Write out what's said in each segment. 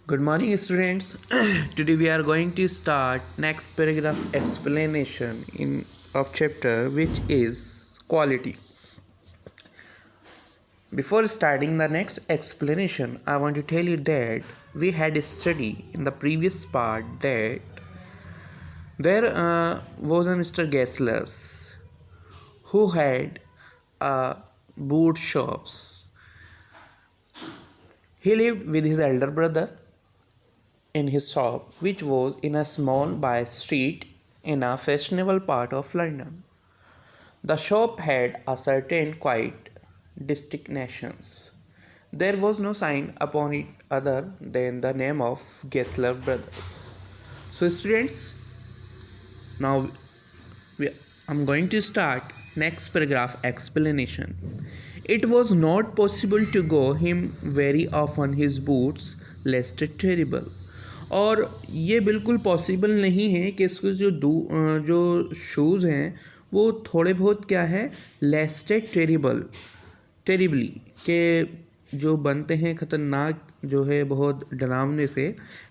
Good morning, students. Today we are going to start next paragraph explanation in of chapter which is quality. Before starting the next explanation, I want to tell you that we had a study in the previous part that there was a Mr. Gessler who had boot shops. He lived with his elder brother in his shop, which was in a small by street in a fashionable part of London. The shop had a certain quite distinctions. There was no sign upon it other than the name of Gessler Brothers. So, students, now I'm going to start next paragraph explanation. It was not possible to go him very often his boots lest terrible. और ये बिल्कुल possible नहीं है कि इसके जो shoes हैं वो थोड़े बहुत क्या है लेस्टेड टेरिबली के जो बनते हैं ख़तरनाक जो है बहुत डरावने से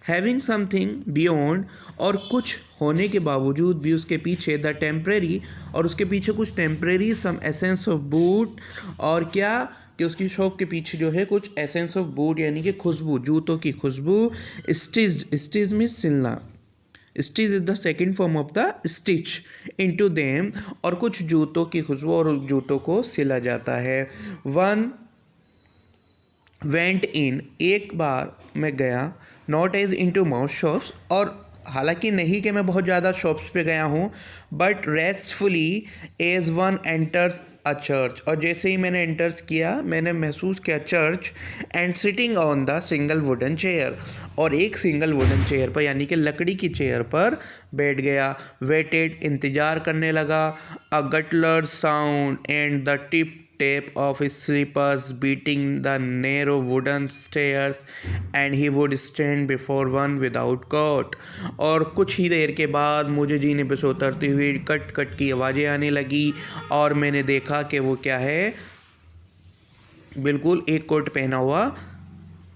हैविंग समथिंग बियॉन्ड और कुछ होने के बावजूद भी उसके पीछे द टेम्प्रेरी और उसके पीछे कुछ temporary some essence of boot और क्या कि उसकी शॉप के पीछे जो है कुछ एसेंस ऑफ बूट यानी कि खुशबू जूतों की खुशबू स्टिच में सिलना stitch is the second form of the stitch into them और कुछ जूतों की खुशबू और उस जूतों को सिला जाता है वन वेंट इन एक बार मैं गया not as into mouth shops और हालांकि नहीं कि मैं बहुत ज़्यादा शॉप्स पे गया हूँ but restfully as one enters a church और जैसे ही मैंने एंटर्स किया मैंने महसूस किया church and sitting on the single wooden chair और एक सिंगल वुडन चेयर पर यानी कि लकड़ी की चेयर पर बैठ गया वेटेड इंतज़ार करने लगा a gentler sound and the tip tap of his slippers beating the narrow wooden stairs and he would stand before one without coat और कुछ ही देर के बाद मुझे जीने पे से उतरती हुई कट कट की आवाज़ें आने लगी और मैंने देखा कि वो क्या है बिल्कुल एक कोट पहना हुआ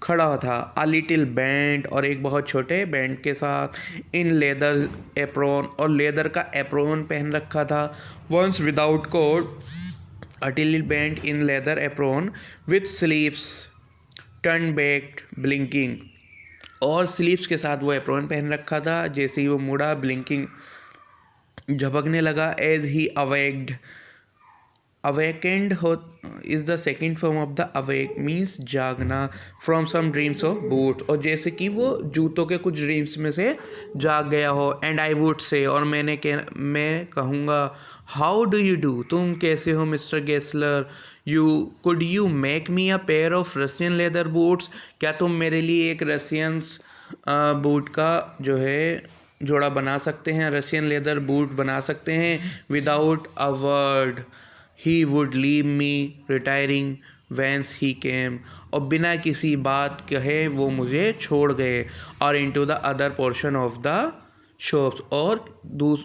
खड़ा था अ लिटिल बैंड और एक बहुत छोटे बैंड के साथ इन लेदर एप्रोन और लेदर का एप्रोन पहन रखा था once without coat a little band in leather apron with sleeves turned back blinking और स्लीव्स के साथ वो एप्रोन पहन रखा था जैसे ही वो मुड़ा ब्लिंकिंग झपकने लगा एज ही अवेकेंड हो is the second form of the awake means जागना from some dreams of boot और जैसे कि वो जूतों के कुछ ड्रीम्स में से जाग गया हो एंड आई वुड से और मैं कहूँगा हाउ डू यू डू तुम कैसे हो mister Gessler could you make me a pair of Russian leather boots क्या तुम मेरे लिए एक रशियंस बूट का जो है जोड़ा बना सकते हैं रशियन लेदर बूट बना सकते हैं without a word he would leave me retiring whence he came और बिना किसी बात कहे वो मुझे छोड़ गए और into the other portion of the shops और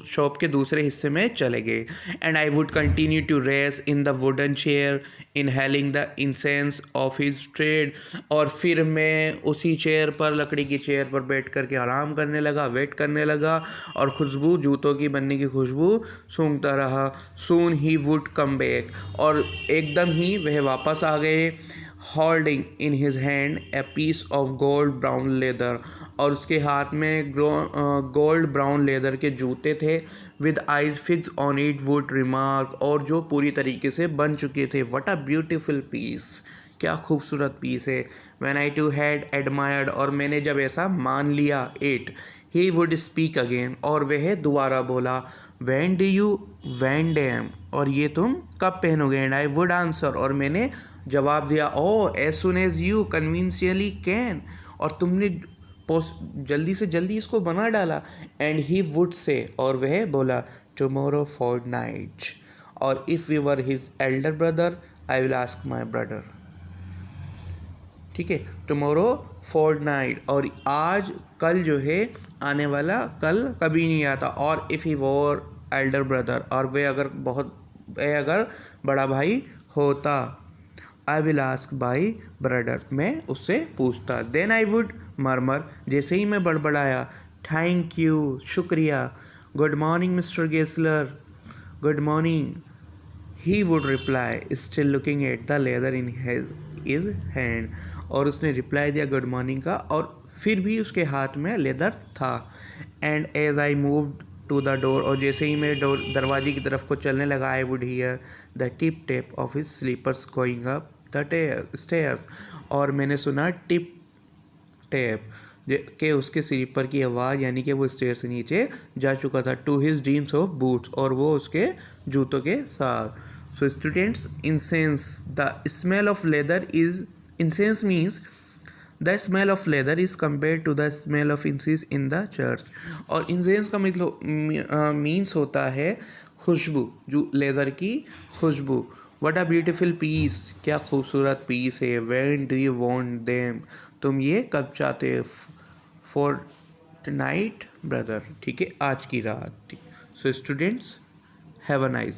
शॉप के दूसरे हिस्से में चले गए and I would continue to rest in the wooden chair inhaling the incense of his trade और फिर मैं उसी चेयर पर लकड़ी की चेयर पर बैठ कर के आराम करने लगा वेट करने लगा और खुशबू जूतों की बनने की खुशबू सूंघता रहा सून ही वुड कम बैक और एकदम ही वह वापस आ गए holding in his hand a piece of gold brown leather और उसके हाथ में गोल्ड ब्राउन लेदर के जूते थे with eyes fix on it would remark और जो पूरी तरीके से बन चुके थे व्हाट अ ब्यूटीफुल पीस क्या खूबसूरत पीस है when I too had admired और मैंने जब ऐसा मान लिया it he would speak again और वह दोबारा बोला when do you when them और ये तुम कब पहनोगे एंड आई वुड आंसर और मैंने जवाब दिया oh as soon as you conveniently can और तुमने जल्दी से जल्दी इसको बना डाला एंड ही वुड से और वह बोला टुमारो फॉर नाइट और if you were his Elder brother I will ask my brother ठीक है टुमारो फॉर नाइट और आज कल जो है आने वाला कल कभी नहीं आता और if he war Elder brother और वह अगर बड़ा भाई होता I will ask by brother मैं उससे पूछता देन आई वुड मरमर। जैसे ही मैं बड़बड़ाया, थैंक यू, शुक्रिया, good morning mister Gessler, good morning, he would reply still looking at the leather in his hand. और उसने रिप्लाई दिया गुड मॉर्निंग का, और फिर भी उसके हाथ में लेदर था। And as I moved to the door, और जैसे ही मैं दरवाजे की तरफ को चलने लगा, I would hear the tip tap of his slippers going up the stairs. और मैंने सुना टिप टैप के उसके स्लीपर की आवाज़, यानी कि वो स्टेयर से नीचे जा चुका था, to his dreams of boots, और वो उसके जूतों के साथ। So students, incense, the smell of leather is, incense means the smell of leather is compare to the smell of incense in the church. और इंसेंस का मतलब मीन्स होता है खुशबू, जो लेदर की खुशबू। वट अ ब्यूटिफुल पीस, क्या खूबसूरत पीस है। When do you want them, तुम ये कब चाहते हो। फॉर टनाइट ब्रदर, ठीक है, आज की रात। So students, have a nice